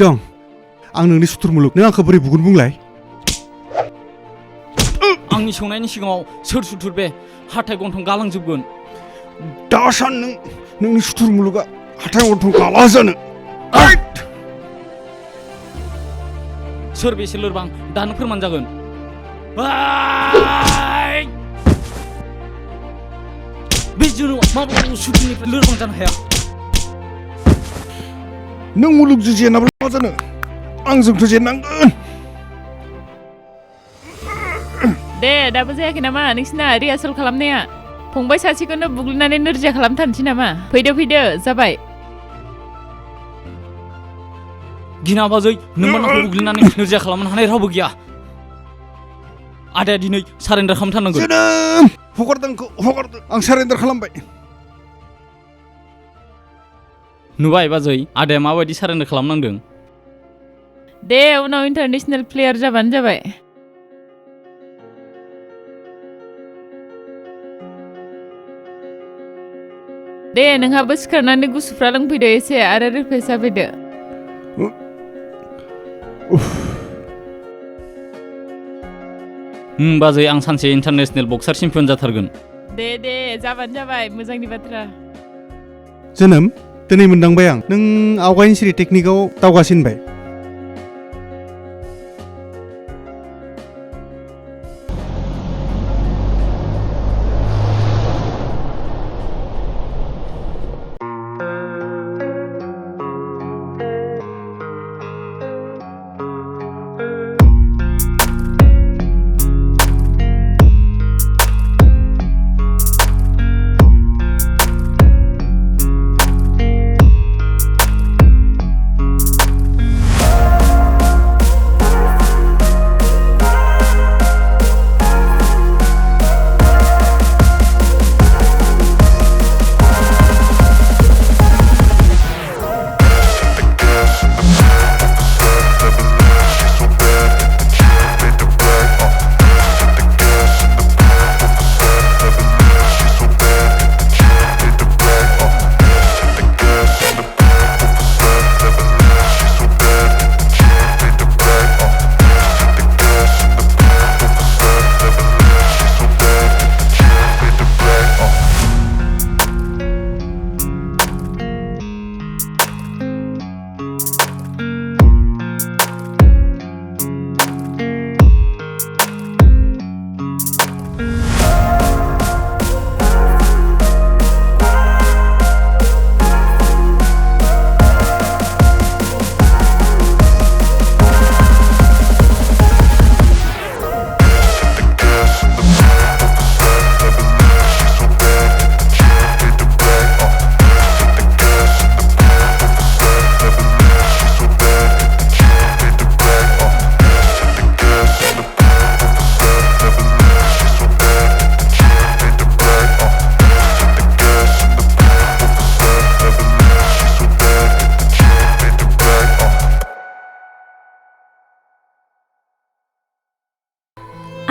दं आं नोंनि सुथुर मुलुग नों आंखौ बोरै बुगोन बुंलाय आंनि संनायनि सिगाङाव सोर सुथुर बे हाथाय गन्थं गालांजोबगोन दासान नोंनि सुथुर मुलुगा हाथाय गन्थं गाला जानो सोर बेसे लोरबां दानो फोरमान जागोन बे जोनोम माब्लाबाबो सुथुरनिफ्राय लोरबां जानो हाया नों मुलुगजों जेनाब्ला मा जानो आंजोंथ' जेननांगोन दे दाबो जायाखै नामा नोंसिना रिहार्सेल खालामनाया फंबाय सासेखौनो बुग्लिनानै नोरजिया खालामथारनोसै नामा फैदो जाबाय गिना बाजै नोंबा नाखौ बुग्लिनानै नोरजिया खालामनो हानाय रावबो गैया आदाया दिनै सारेन्डार खालामथारनांगोन जोनोम हगारदों आंखौ हगारदों आं सारेन्डार खालामबाय नुबाय बाजै आदाया माबायदि सारेन्डार खालामनांदों दे उनाव इन्टारनेशनेल प्लेयार जाबानो जाबाय दे नोंहाबो सिखारनानै गुसुफ्रा लोंफैदो एसे आरो रिफ्रेश जाफैदो बाजै आं सानसे इन्टारनेशनेल बक्सार चेम्पियन जाथारगोन दे जाबानो जाबाय मोजांनि बाथ्रा जोनोम दिनै मोनदांबाय आं नों आवगायनि सिरि टेकनिकआव दावगासिनबाय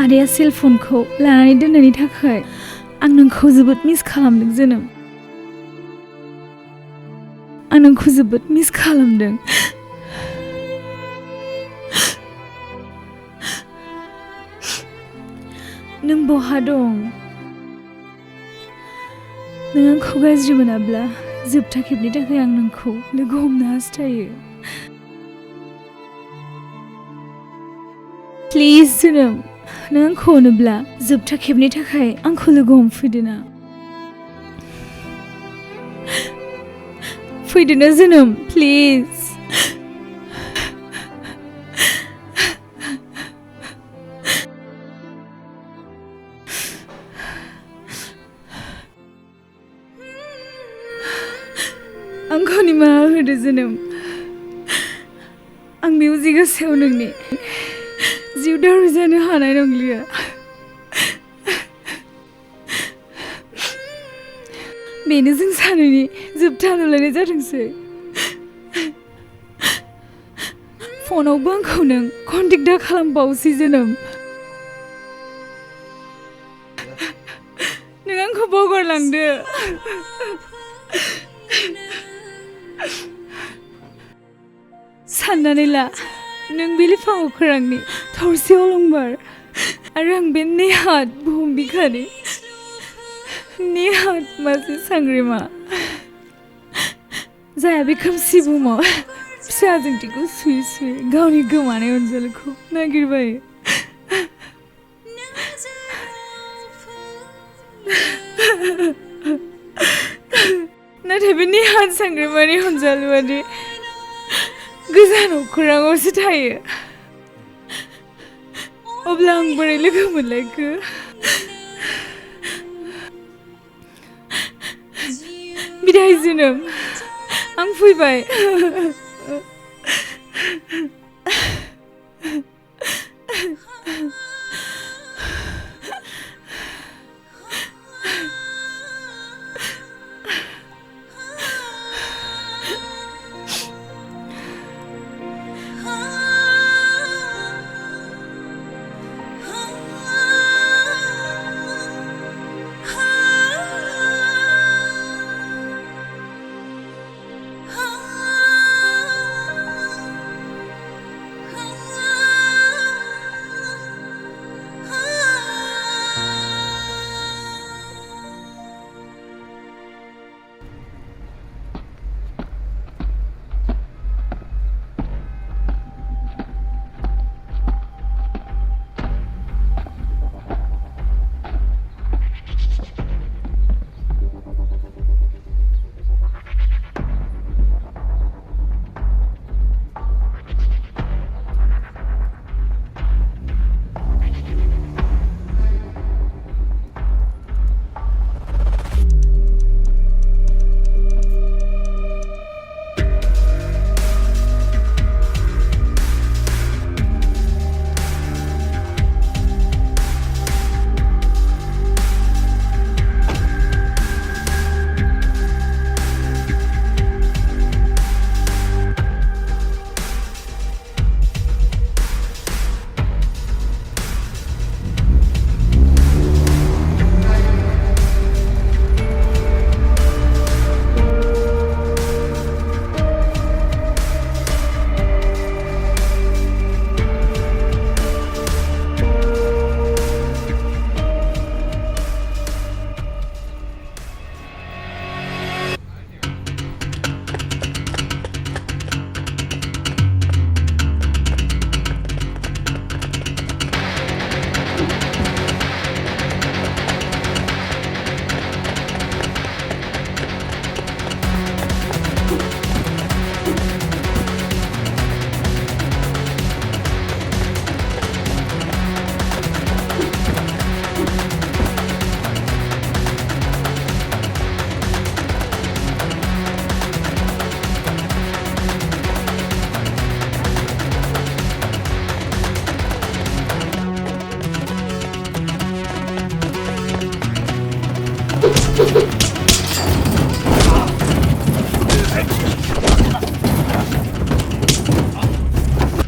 आदाया सेलफनखौ लानानै दोननायनि थाखाय आं नोंखौ जोबोद मिस खालामदों जोनोम आं नोंखौ जोबोद मिस खालामदों नों बहा दं नों आंखौ गाज्रि मोनाब्ला जोबथा खेबनि थाखाय आं नोंखौ लोगो हमनो हास्थायो प्लिज जोनोम नों आंखौ अनोब्ला जोबथा खेबनि थाखाय आंखौ लोगो हमफैदोना फैदोना जोनोम प्लिज आंखौ निमाहा होदो जोनोम आं मिउजिक गोसोआव नोंनि जिउदावरि जानो हानाय नंलिया बेनो जों सानैनि जोबथा नुलायनाय जादोंसै फनावबो आंखौ नों कन्टेक्ट दा खालामबावसै जोनोम नों आंखौ बावगारलांदो साननानै ला नों बे बिफां अख्रांनि थरसे अलंबार आरो आं बे नेहात बुहुम बिखानि नेहात मासे सांग्रिमा जाया बे खोमसि बुहुमाव फिसा जोंथिखौ सुयै सुयै गावनि गोमानाय अनजालुखौ नागिरबायो नाथाय बे नेहात सांग्रिमानि अनजालुआदि गोजान अख्राङावसो थायो अब्ला आं बोरै लोगो मोनलायखो बिदाय जोनोम आं फैबाय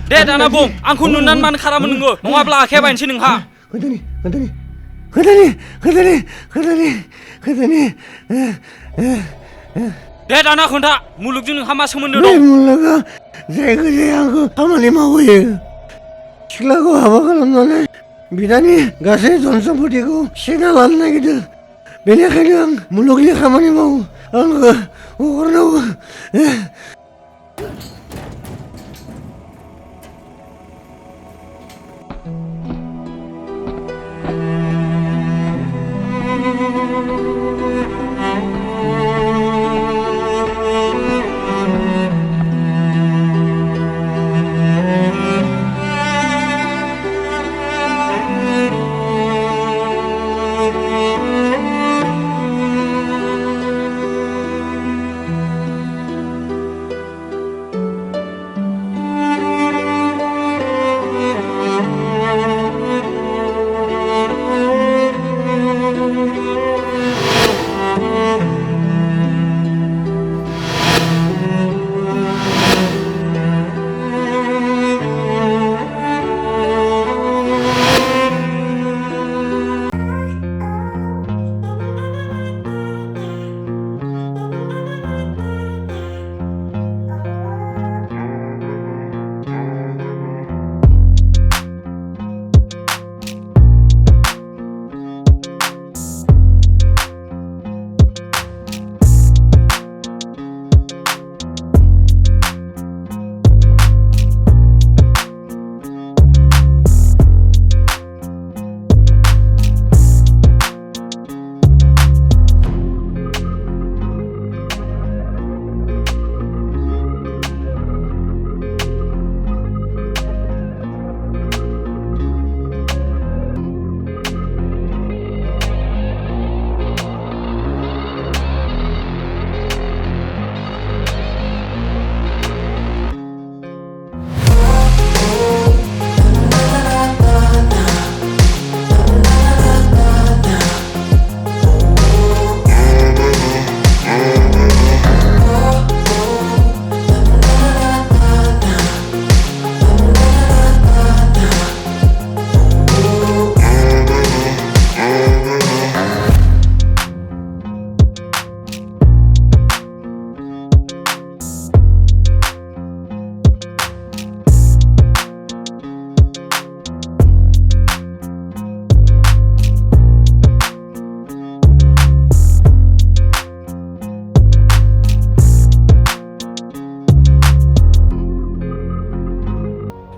दे दाना बुं आंखौ नुनानै मानो खारामोन नोङो नङाब्ला आखाइया बायनोसै नोंहा दे दाना खोन्था मुलुगजों नोंहा मा सोमोन्दो दं मुलुगा जायखिजाया आंखौ खामानि मावहोयो सिख्लाखौ हाबा खालामनानै बिदानि गासै धन सम्पतिखौ सेना लानो नागिरदों बेनिखायनो आं मुलुगनि खामानि मावो आंखौ हगारनांगौ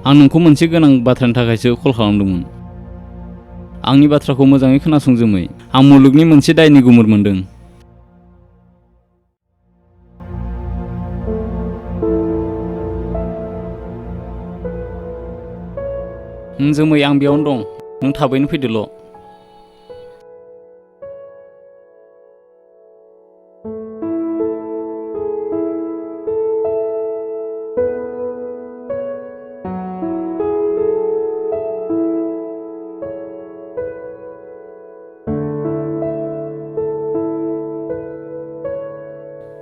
आं नोंखौ मोनसे गोनां बाथ्रानि थाखायसो कल खालामदोंमोन। आंनि बाथ्राखौ मोजाङै खोनासं जोमै। आं मुलुगनि मोनसे दायनि गुमुर मोनदों। जोमै आं बेयावनो दं, नों थाबैनो फैदोल'।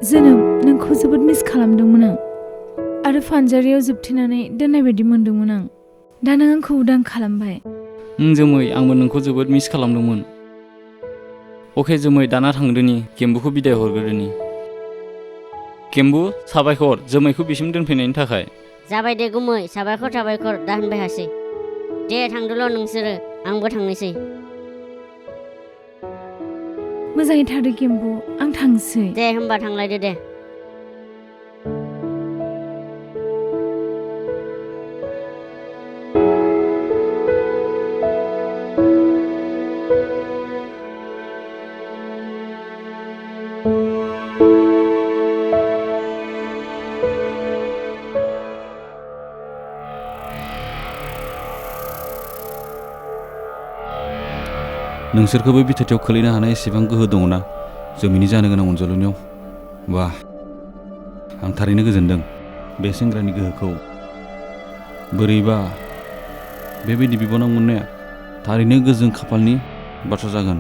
जोनोम नोंखौ जोबोद मिस खालामदोंमोन आं आरो फानजारियाव जोबथेनानै दोननाय बायदि मोनदोंमोन आं। दा नों आंखौ उदां खालामबाय। जोमै आंबो नोंखौ जोबोद मिस खालामदोंमोन। अके जोमै दाना थांदोनि, केम्बुखौ बिदाय हरग्रोदोनि। केम्बु साबायखर जोमैखौ बिसिम दोनफैनायनि थाखाय। जाबाय दे गुमै, साबायखर दा होनबाय हासै। दे थांदोल' नोंसोरो, आंबो थांनोसै। मोजाङै थादो केम्बु, आं थांसै। दे होमबा थांलायदो दे। नोंसोरखौबो बिथाथियाव खोलैनो हानाय एसेबां गोहो दङना जोमैनि जानो गोनां अनजालुनियाव? वाह, आं थारैनो गोजोनदों बे सेंग्रानि गोहोखौ। बोरैबा बेबायदि बिबानाव मोननाया थारैनो गोजों खाफालनि बाथ्रा जागोन।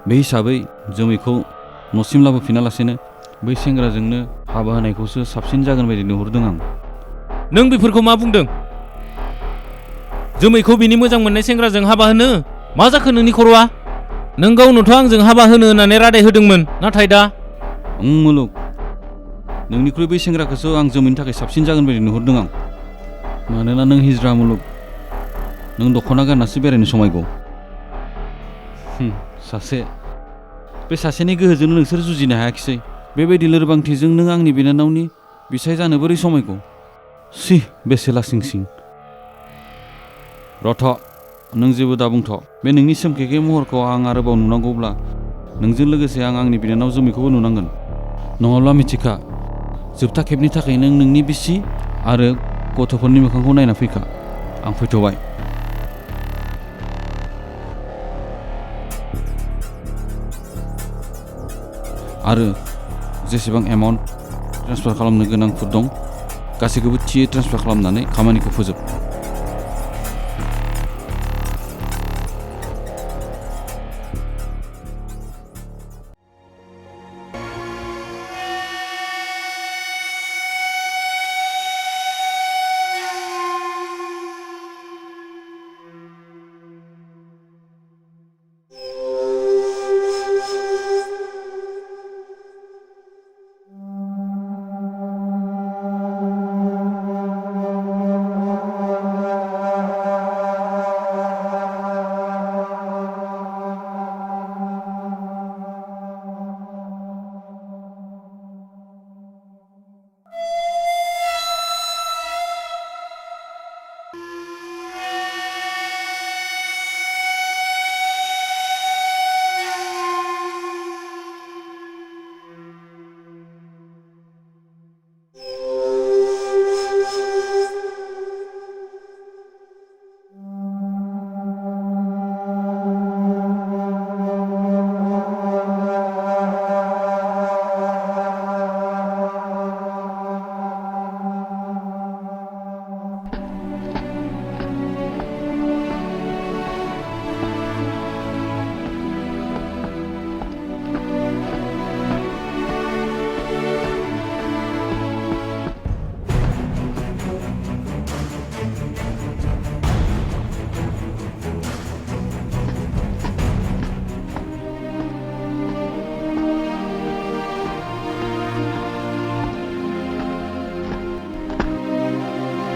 बे हिसाबै जोमैखौ न'सिम लाबोफिना लासेनो बै सेंग्राजोंनो हाबा होनायखौसो साबसिन जागोन बायदि नुहुरदों आं। नों बेफोरखौ मा बुंदों? जोमैखौ बिनि मोजां मोननाय सेंग्राजों हाबा होनो? मा जाखो नोंनि खर'आ? नों गावनोथ' आंजों हाबा होनो होननानै रादाय होदोंमोन, नाथाय दा? मुलुग, नोंनिख्रुइ बै सेंग्राखौसो आं जोमैनि थाखाय साबसिन जागोन बायदि नुहुरदों आं। मानोना नों हिजरा मुलुग, नों दख'ना गाननासो बेरायनो समायगौ। बे सासेनि गोहोजोंनो नोंसोर जुजिनो हायाखिसै। बेबायदि लोरबांथिजों नों आंनि बिनानावनि बिसाय जानो बोरै समायगौ? बेसे लासिंसिं। रथ', नों जेबो दा बुंथ'। बे नोंनि सोमखेखे महरखौ आं आरोबाव नुनांगौब्ला नोंजों लोगोसे आं आंनि बिनानाव जोमैखौबो नुनांगोन। नङाब्ला मिथिखा, जोबथा खेबनि थाखाय नों नोंनि बिसि आरो गथ'फोरनि मोखांखौ नायना फैखा। आं फैथ'बाय। आरो जेसेबां एमाउन्ट ट्रेन्सफार खालामनो गोनांफोर दं गासैखौबो थियै ट्रेन्सफार खालामनानै खामानिखौ फोजोब।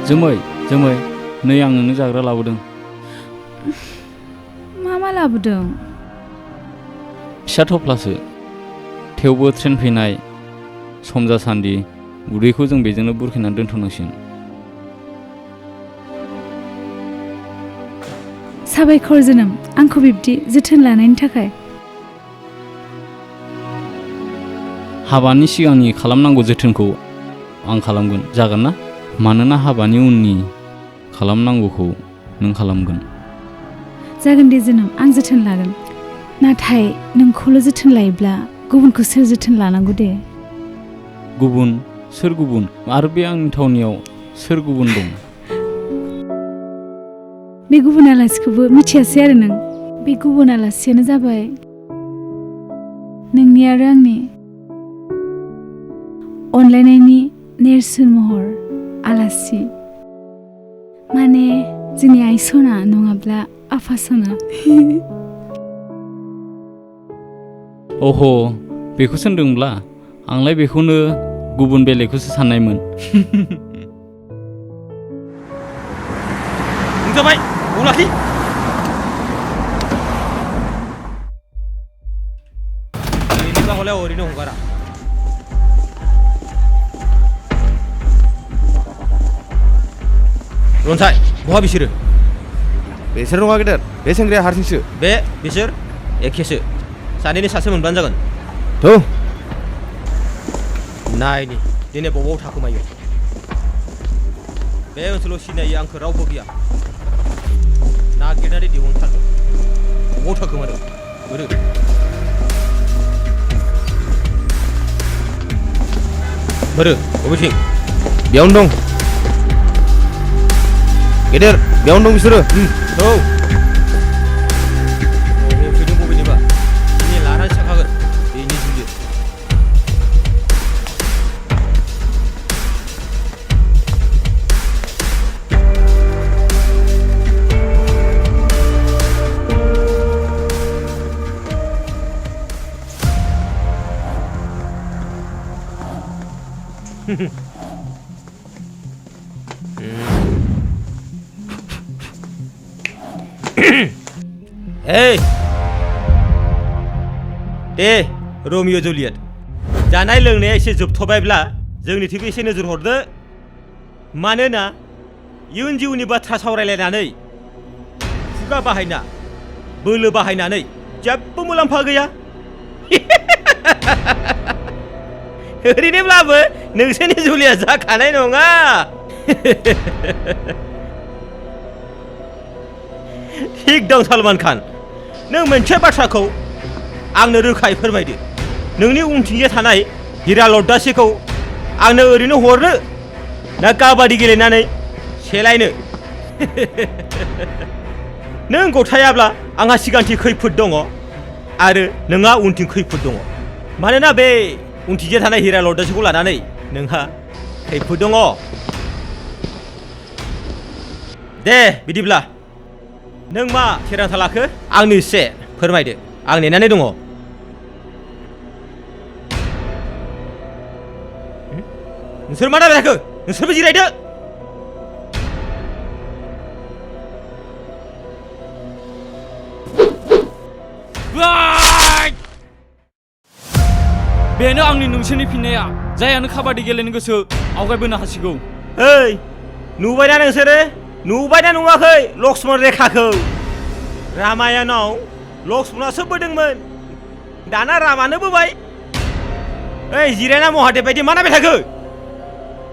जोमै, नै आं नोंनो जाग्रा लाबोदों। मा लाबोदों? फिसा थफ्लासो, थेवबो ट्रेन फैनाय सम जासान्दि उदैखौ जों बेजोंनो बुरखायनानै दोनथ'नांसिगोन। साबायखर जोनोम आंखौ बिब्दि जोथोन लानायनि थाखाय। हाबानि सिगांनि खालामनांगौ जोथोनखौ आं खालामगोन, जागोन ना? मानोना हाबानि उननि खालामनांगौखौ नों खालामगोन। जागोन दे जोनोम, आं जोथोन लागोन। नाथाय नोंखौल' जोथोन लायोब्ला गुबुनखौ सोर जोथोन लानांगौ दे? गुबुन? सोर गुबुन? आरो बे आंनि थावनियाव सोर गुबुन दं? बे गुबुन आलासिखौबो मिथियासै आरो नों? बे गुबुन आलासियानो जाबाय नोंनि आरो आंनि अनलायनायनि नेरसोन महर आलासि। माने जोंनि आइ सना नङाब्ला आफा सना। अह, बेखौ सोंदोंब्ला आंलाय बेखौनो गुबुन बेलेगखौसो साननायमोन। जाबाय अलाखि बेनिबा हले ओरैनो हगारा। रनसाय बहा बिसोरो? बिसोर नङा गेदेर, बे सेंग्राया हारसिंसो। बिसोर एखेसो, सानैनि सासे मोनबानो जागोन। थ' नायनि दिनै बबाव थाखोमायो। बे ओनसोलाव सिनायै आंखौ रावबो गैया। नागिरनानै दिहुनथारगोन बबाव थाखोमादों। बोरो बोरो बबेथिं? बेयावनो दं गेदेर, बेयावनो दं बिसोरो। औ फैदों बबेनिबा दिनै लानानै थाखागोन बेनि जुलि। Hey! दे रमिय' जुलियट, जानाय लोंनाया एसे जोबथ'बायब्ला जोंनिथिंबो एसे नोजोर हरदो। मानोना इयुन जिउनि बाथ्रा सावरायलायनानै खुगा बाहायना बोलो बाहायनानै जेबो मुलाम्फा गैया। ओरैनोब्लाबो नोंसोरनि जुलिया जाखानाय नङा। थिग दं सलमान खान, नों मोनसे बाथ्राखौ आंनो रोखायै फोरमायदो। नोंनि उनथिंजाय थानाय हिरा लद्दासेखौ आंनो ओरैनो हरनो ना काबादि गेलेनानै सेलायनो? नों गथायाब्ला आंहा सिगांथिं खैफोद दङ आरो नोंहा उनथिं खैफोद दङ। मानोना बे उनथिंजाय थानाय हिरा लद्दासेखौ लानानै नोंहा खैफोद दङ। दे बिदिब्ला नों मा थिरांथा लाखो आंनो एसे फोरमायदो, आं नेनानै दङ। नोंसोर मा नायबाय थाखो? नोंसोरबो जिरायदो। बेनो आंनि नोंसोरनि फिननाया। जायानो काबादि गेलेनो गोसो आवगायबोनो हासिगौ। ओइ, नुबायना नोंसोरो? नुबायना नुवाखै लक्ष्मण रेखाखौ? रामायणाव लक्ष्मणासो बोदोंमोन, दाना रामानो बोबाय। ओइ, जिरायना महादेब बायदि मा नायबाय थाखो?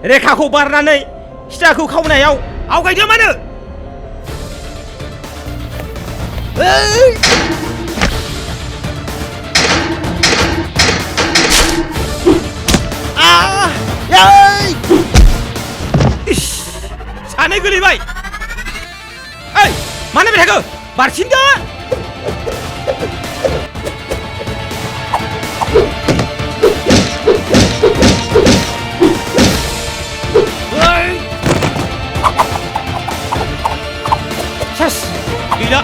रेखाखौ बारनानै सिथाखौ खावनायाव आवगायदो मानो? सानै गोलैबाय। ओइ, मा नायबाय थाखो? बारसिनदो। सेस गैला।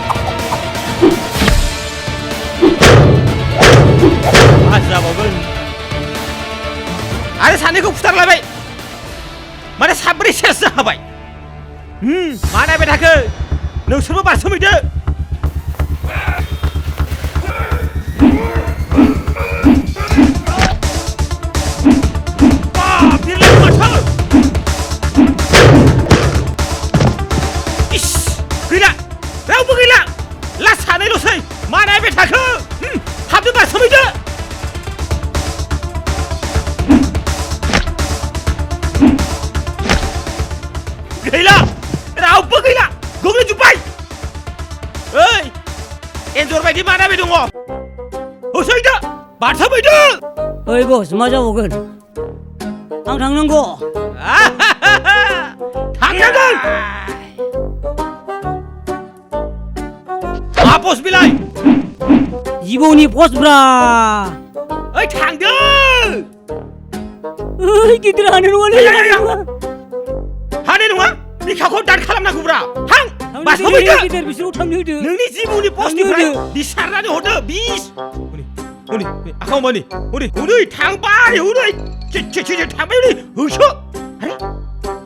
मा जाबावगोन? आरो सानैखौ फुथारलायबाय। माने साब्रै सेस जाबाय। मा नायबाय थाखो? नोंसोरबो बारसोमहैदो। बिरलाय माथो? इस, गैला, रावबो गैला। गैला रावबो गैला गोग्लैजोब्बाय ओइ एन्जर बायदि मानाबाय दङ होसैदो बारसोमैदो ओइ बस मा जाबावगोन आं थांनांगौ थांनांगोन मा पस्ट बिलाय जिबौनि पस्ट ब्रा ओइ थांदो ओइ गिदिर हानो नङालै हानाय नङा लेखाखौ दान खालामनांगौब्रा थां बारसोमैदो गिदिर बिसोराव थांनो होदो नोंनि जिबौनि पस्टनिफ्राय दिसारनानै हरदो बिस हनै आखाव मानि हनै थांबाय हनै थांबाय हनै होसो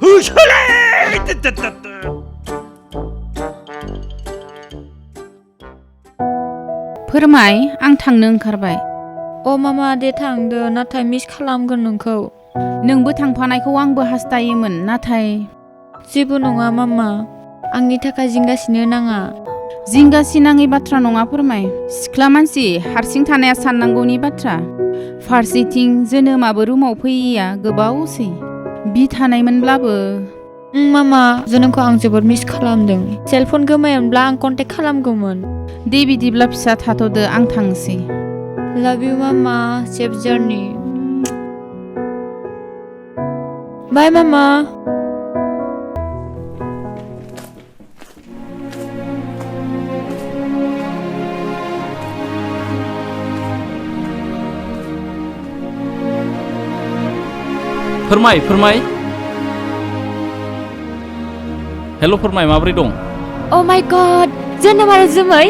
होसोलै फोरमाय आं थांनो ओंखारबाय अ मामा दे थांदो नाथाय मिस खालामगोन नोंखौ नोंबो थांफानायखौ आंबो हास्थायोमोन नाथाय जेबो नङा मामा आंनि थाखाय जिंगासिनो नाङा जिंगासिनाङै बाथ्रा नङा फोरमाय सिख्ला मानसि हारसिं थानाया साननांगौनि बाथ्रा फारसेथिं जोनोमाबो रुमाव फैयैया गोबावसै बि थानायमोनब्लाबो मामा जोनोमखौ आं जोबोद मिस खालामदों सेलफन गोमायोमोनब्ला आं कन्टेक्ट खालामगौमोन दे बिदिब्ला फिसा थाथ'दो आं थांसै लाभ इउ मामा सेफ जार्नि बाय मामा फोरमाय हेल' फोरमाय माबोरै दं अ माय गड जोनोम आरो जोमै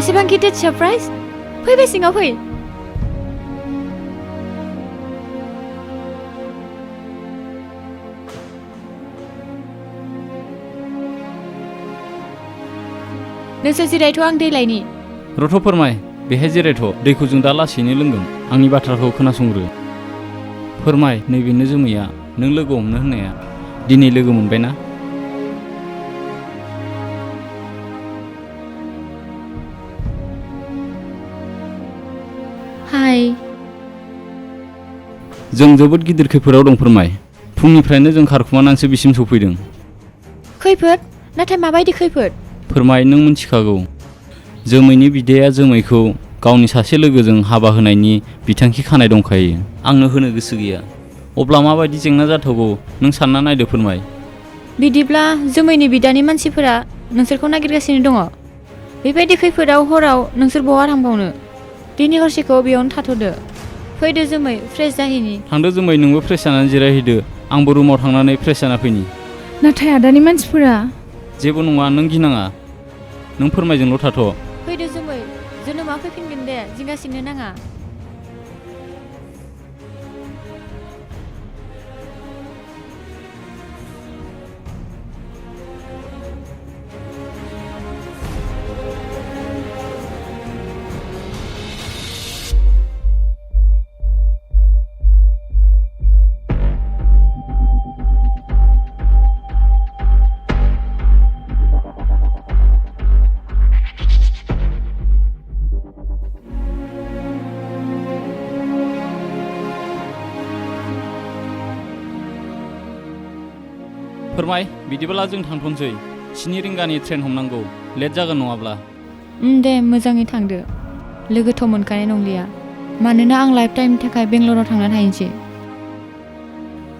एसेबां गिदिर सारप्राइज फैबाय सिङाव फै नोंसोर जिरायथ' आं दै लायनि रथ' फोरमाय बेहाय जिरायथ' दैखौ जों दा लासैनो लोंगोन आंनि बाथ्राखौ खोनासंग्रो फोरमाय नैबेनो जोमैया नों लोगो हमनो होननाया दिनै लोगो मोनबायना हाय जों जोबोद गिदिर खैफोदाव दं फोरमाय फुंनिफ्रायनो जों खारखुमानानैसो बिसिम सफैदों खैफोद नाथाय माबायदि खैफोद फोरमाय नों मिथिखागौ जोमैनि बिदाया जोमैखौ गावनि सासे लोगोजों हाबा होनायनि बिथांखि खानाय दंखायो आंनो होनो गोसो गैया अब्ला माबायदि जेंना जाथावगौ नों सानना नायदो फोरमाय बिदिब्ला जोमैनि बिदानि मानसिफोरा नोंसोरखौ नागिरगासिनो दङ बेबायदि खैफोदाव हराव नोंसोर बहा थांबावनो दिनै हरसेखौ बेयावनो थाथ'दो फैदो जोमै फ्रेश जाहैनि थांदो जोमै नोंबो फ्रेश जानानै जिरायहैदो आंबो रुमाव थांनानै फ्रेश जाना फैनि नाथाय आदानि मानसिफोरा जेबो नङा नों गिनाङा नों फोरमायजोंल' थाथ' फैदो जोमै जोनोमा फैफिनगोन दे जिंगासिनो नाङा फोरमाय बिदिब्ला जों थांथ'नोसै 7 रिंगानि ट्रेन हमनांगौ लेट जागोन नङाब्ला दे मोजाङै थांदो लोगोथ' मोनखानाय नंलिया मानोना आं लाइफ टाइमनि थाखाय बेंगलराव थांना थाहैनोसै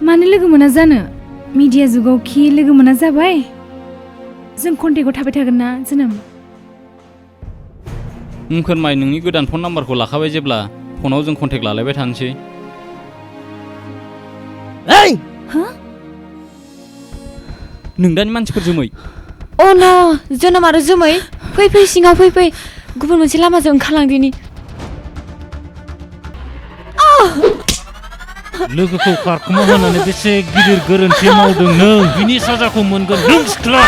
मानो लोगो मोना जानो मिडिया जुगाव खि लोगो मोना जाबाय जों कन्टेक्टआव थाबाय थागोन ना जोनोम फोरमाय नोंनि गोदान फन नाम्बारखौ लाखाबाय जेब्ला फनाव जों कन्टेक्ट लालायबाय थानोसै हा नोंदानि मानसिफोर जोमै अ न जोनोम आरो जोमै फै सिङाव फै गुबुन मोनसे लामाजों ओंखारलांदिनि लोगोखौ खारखुमा होनानै बेसे गिदिर गोरोन्थि मावदों नों बिनि साजाखौ मोनगोन नों सिख्ला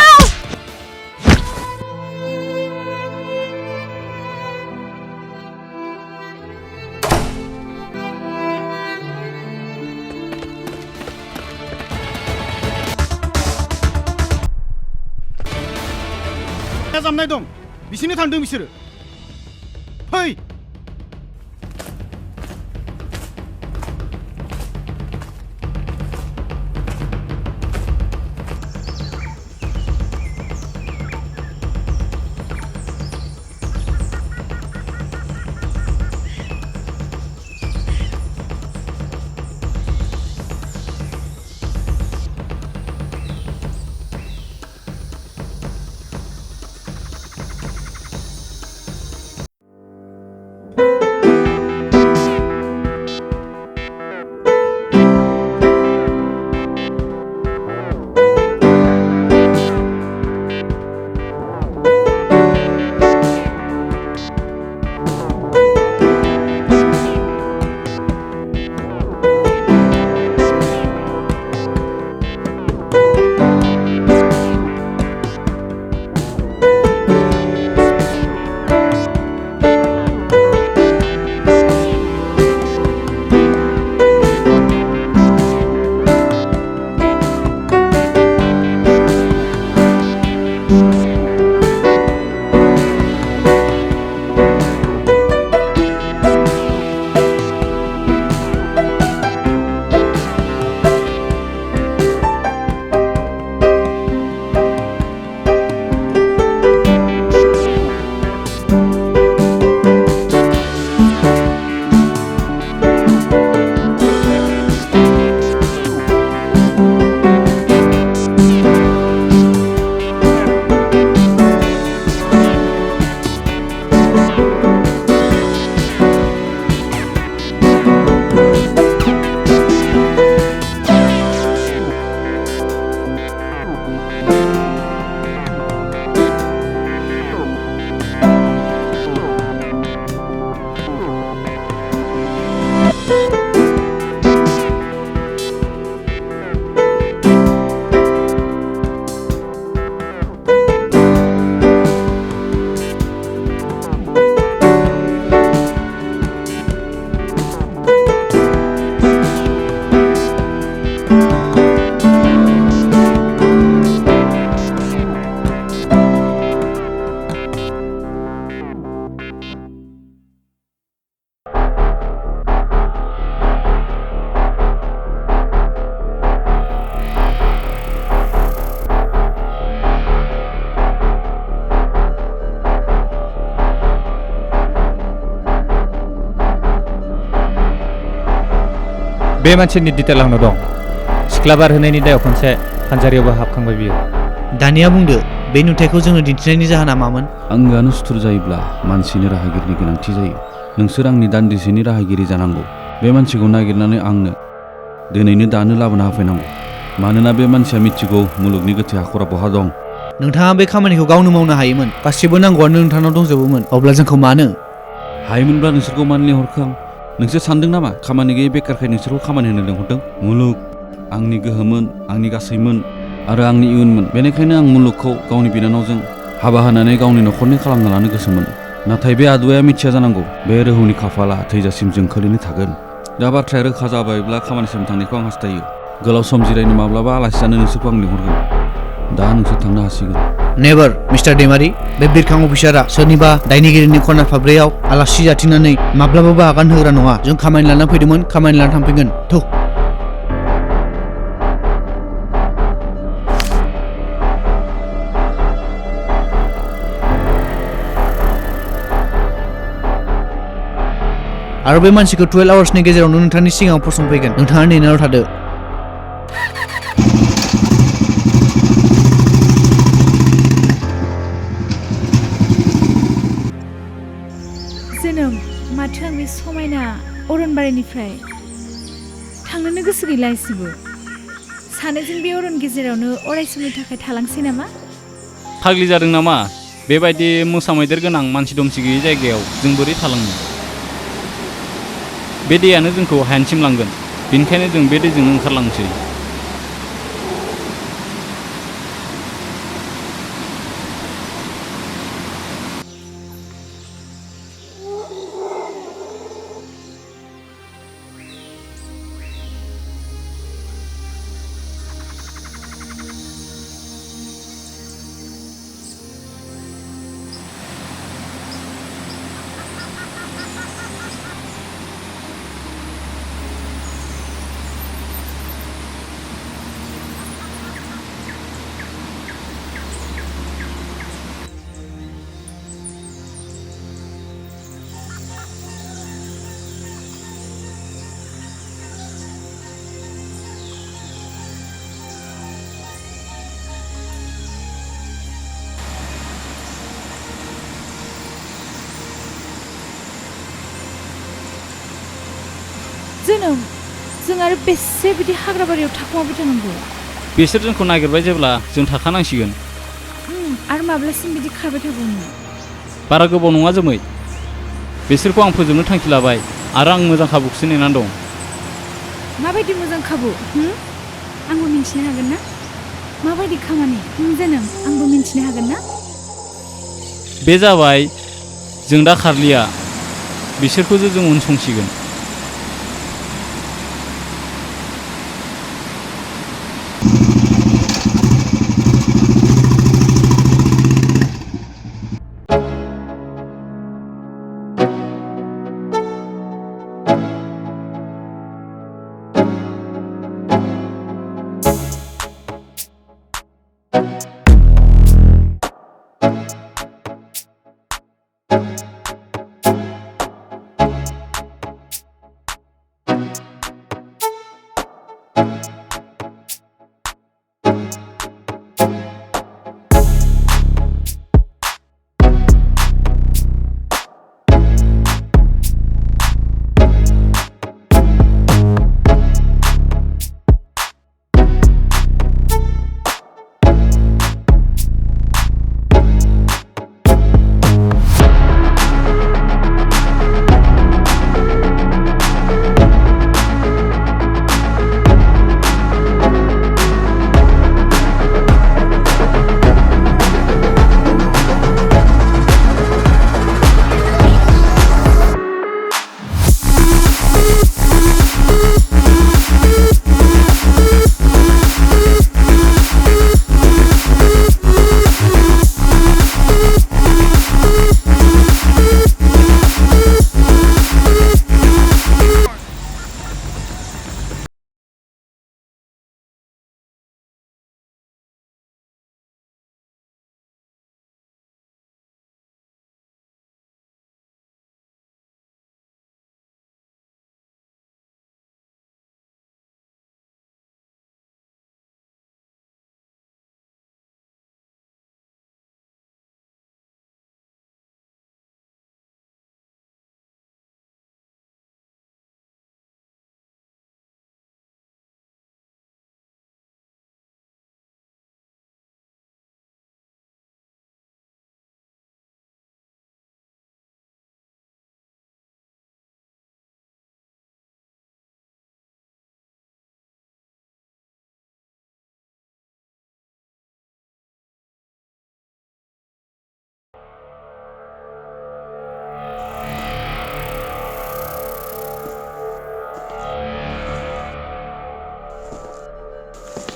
जामनाय दं बिसिनो थांदों बिसोरो फै बे मानसिनि डिटेल आंनाव दं सिख्ला बारहोनायनि दायाव खनसे फानजारियावबो हाबखांबाय बियो दानिया बुंदो बे नुथायखौ जोंनो दिन्थिनायनि जाहोना मामोन आंगोआनो सुथुर जायोब्ला मानसिनि राहागिरिनि गोनांथि जायो नोंसोर आंनि दान्दिसेनि राहागिरि जानांगौ बे मानसिखौ नागिरनानै आंनो दिनैनो दानो लाबोना होफैनांगौ मानोना बे मानसिया मिथिगौ मुलुगनि गोथै हाखरा बहा दं नोंथाङा बे खामानिखौ गावनो मावनो हायोमोन गासिबो नांगौआनो नोंथांनाव दंजोबोमोन अब्ला जोंखौ मानो हायोमोनब्ला नोंसोरखौ मानो लिंहरखो आं नोंसोर सानदों नामा खामानि गैयै बेकारखाय नोंसोरखौ खामानि होनो लिंहरदों मुलुग आंनि गोहोमोन आंनि गासैमोन आरो आंनि इयुनमोन बेनिखायनो आं मुलुगखौ गावनि बिनानावजों हाबा होनानै गावनि न'खरनि खालामना लानो गोसोमोन नाथाय बे आदुवाया मिथिया जानांगौ बे रोहौनि खाफाला थैजासिम जोंखोलैनो थागोन दा बाथ्राया रोखा जाबायब्ला खामानिसिम थांनायखौ आं हास्थायो गोलाव सम जिरायनो माब्लाबा आलासि जानो नोंसोरखौ आं लिंहरगोन दा नोंसोर थांनो हासिगोन नेभार मिस्टार दैमारि बे बिरखां अफिसारा सोरनिबा दायनिगिरिनि खना फाब्रैयाव आलासि जाथिंनानै माब्लाबाबो आगान होग्रा नङा जों खामानि लाना फैदोंमोन खामानि लाना थांफिनगोन थौ आरो बे मानसिखौ 12 आवार्सनि गेजेरावनो नोंथांनि सिगाङाव फसंफैगोन नोंथाङा नेनाल' थादो जोनोम माथो आं बे समायना अरनबारिनिफ्राय थांनोनो गोसो गैला एसेबो सानैजों बे अरन गेजेरावनो अराय समनि थाखाय थालांसै नामा फाग्लि जादों नामा बेबायदि मोसा मैदेर गोनां मानसि दुमसि गैयै जायगायाव जों बोरै थालांनो बे दैयानो जोंखौ हायेनसिम लांगोन बेनिखायनो जों बे दैजोंनो ओंखारलांसै जोनोम जों आरो बेसे बिदि हाग्राबारियाव थाखुमाबाय थानांगौ बिसोर जोंखौ नागिरबाय जेब्ला जों थाखानांसिगोन आरो माब्लासिम बिदि खारबाय थाबावनो बारा गोबाव नङा जोमै बिसोरखौ आं फोजोबनो थांखि लाबाय आरो आं मोजां खाबुखौसो नेनानै दं माबायदि मोजां खाबु आंबो मिन्थिनो हागोन ना माबायदि खामानि जोनोम आंबो मिन्थिनो हागोन ना बे जाबाय जों दा खारलिया बिसोरखौसो जों उनसंसिगोन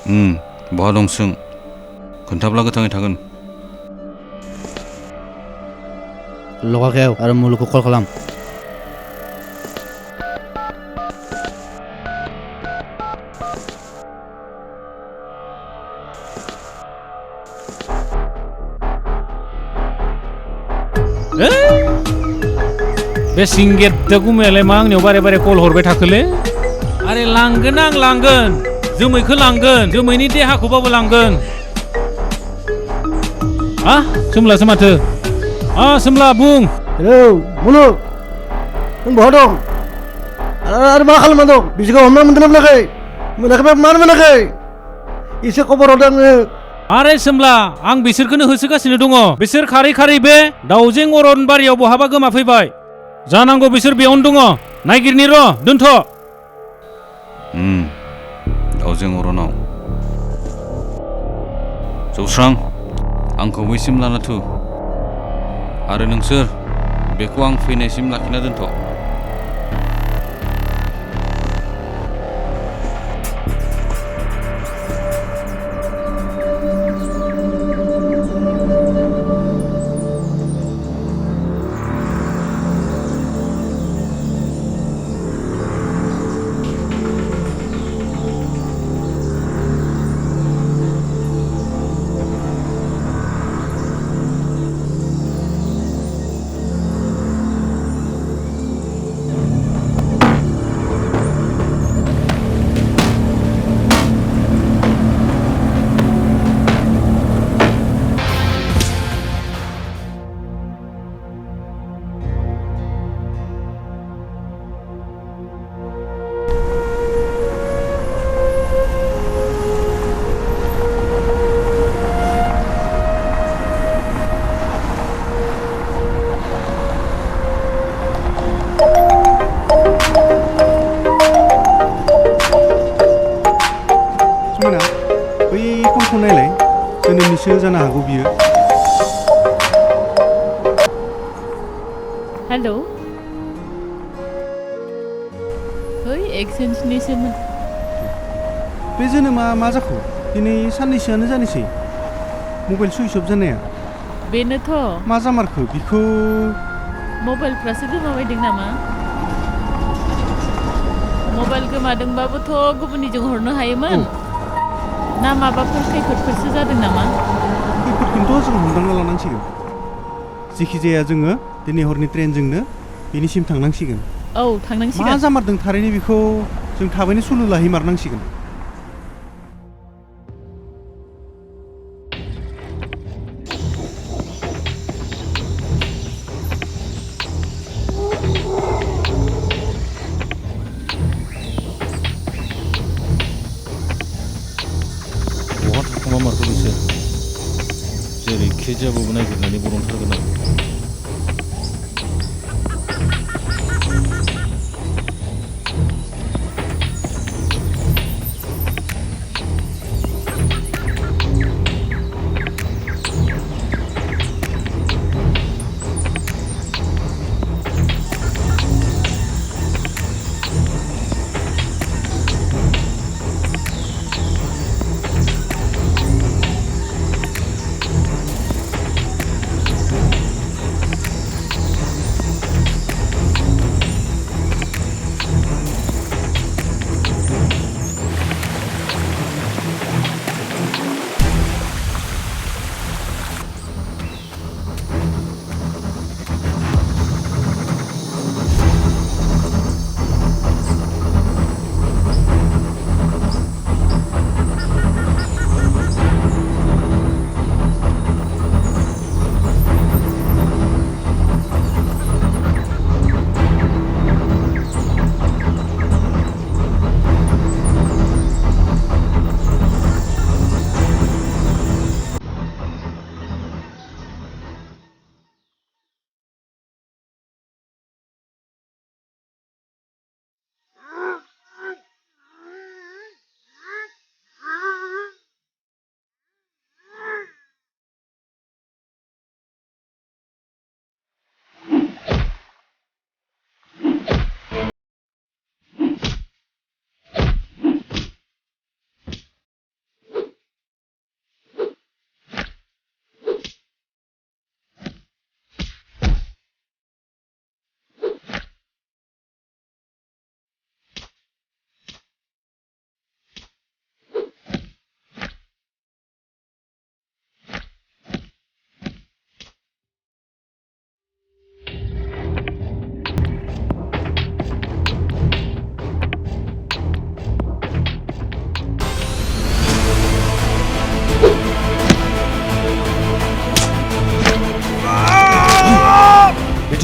बहा दं सों खोन्थाब्ला गोथाङै थागोन लगाखायाव आरो मुलुगखौ कल खालाम बे सिंगेट गुमायालाय मा आंनियाव बारे बारे कल हरबाय थाखोलै आरे लांगोन आं लांगोन जोमैखौ लांगोन जोमैनि देहाखौबाबो लांगोन सोमलासो माथो सोमला बुं हेलौ मुलुग नों बहा दं आरो मा खालामना दं बिसोरखौ हमना मोनदोंना मोनाखै मोनाखैबा मानो मोनाखै एसे खबर हरदों आंनो आरे सोमला आं बिसोरखौनो होसोगासिनो दङ बिसोर खारै खारै बे दाउजें अरनबारियाव बहाबा गोमाफैबाय जानांगौ बिसोर बेयावनो दङ नायगिरनि र' दोनथ' दाउजें अरनाव जौस्रां आंखौ बैसिम लाना थु आरो नोंसोर बेखौ आं फैनायसिम लाखिना दोनथ' जानो हागौ बियो हेलौ एक्सचेन्जनिसोमोन बे जोनोमा मा जाखो दिनै साननैसोआनो जानोसै मबाइल सुइच अफ जानाया बेनोथ' मा जामारखो बिखौ मबाइलफ्रासो गोमाबायदों नामा मबाइल गोमादोंबाबोथ' गुबुननिजों हरनो हायोमोन ना माबाफोर खैफोदफोरसो जादों नामा खैफोदखौनोथ' जों हमदांना लानांसिगोन जेखि जाया जोङो दिनै हरनि ट्रेनजोंनो बेनिसिम थांनांसिगोन औ थांनांसिगोन मा जामारदों थारैनो बेखौ जों थाबैनो सुलु लाहैमारनांसिगोन मारखौ बिसोर जेरैखि जाबाबो नागिरनानै बरनथारगोन आं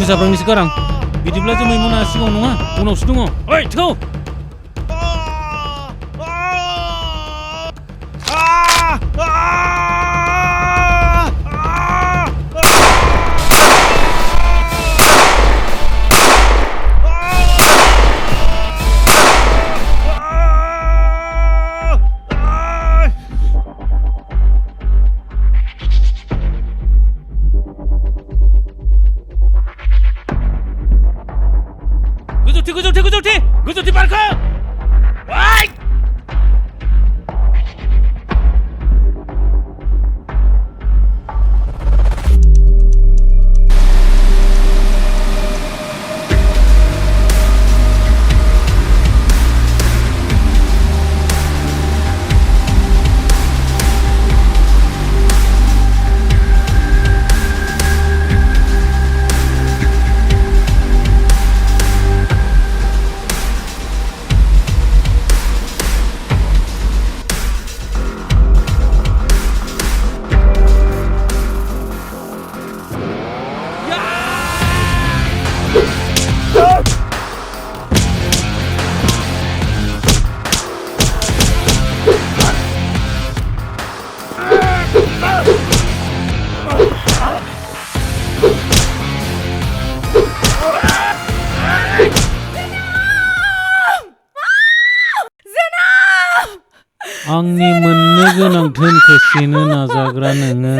जाब्रांनिसो गारां बिदिब्ला जोमै मोना सिगाङाव नङा उनावसो दङ ओइ थौ गोजौथि बारखो ओइ आंनि मोननो गोनां धोनखौ सेनो नाजाग्रा नोङो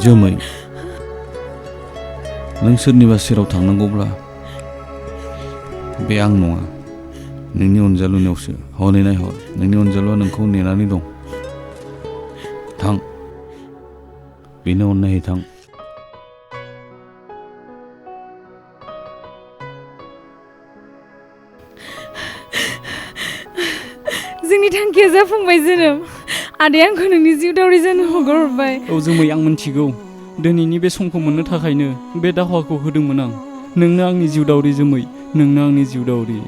जोमै नों सोरनिबा सेराव थांनांगौब्ला बे आं नङा नोंनि अनजालुनियावसो हनै नायहर नोंनि अनजालुआ नोंखौ नेनानै दं थां बेनो अननायै थां जोंनि थांखिया जाफुंबाय जोनोम आदाया आंखौ नोंनि जिउ दावरि जानो हगारहरबाय औ जोमै आं मिन्थिगौ दिनैनि बे समखौ मोननो थाखायनो बे दाहाखौ होदोंमोन आं नोंनो आंनि जिउ दावरि जोमै नोंनो आंनि जिउ दावरि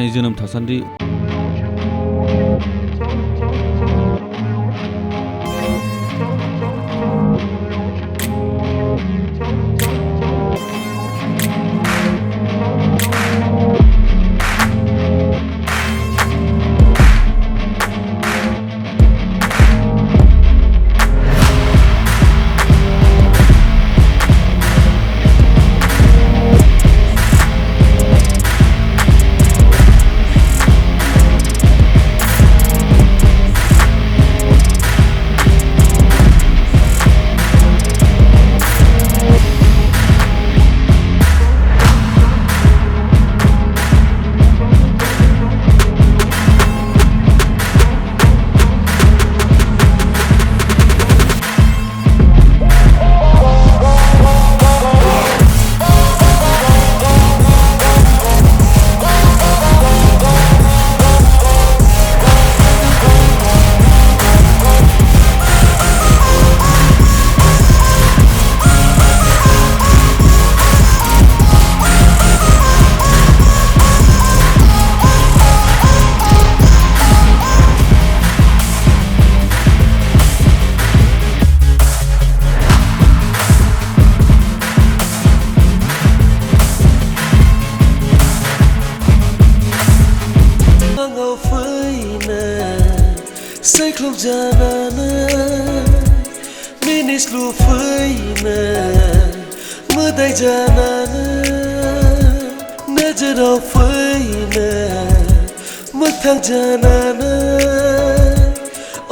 थानाय जोनोम थासान्दि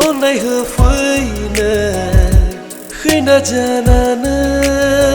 Onai ho fui na khina jana na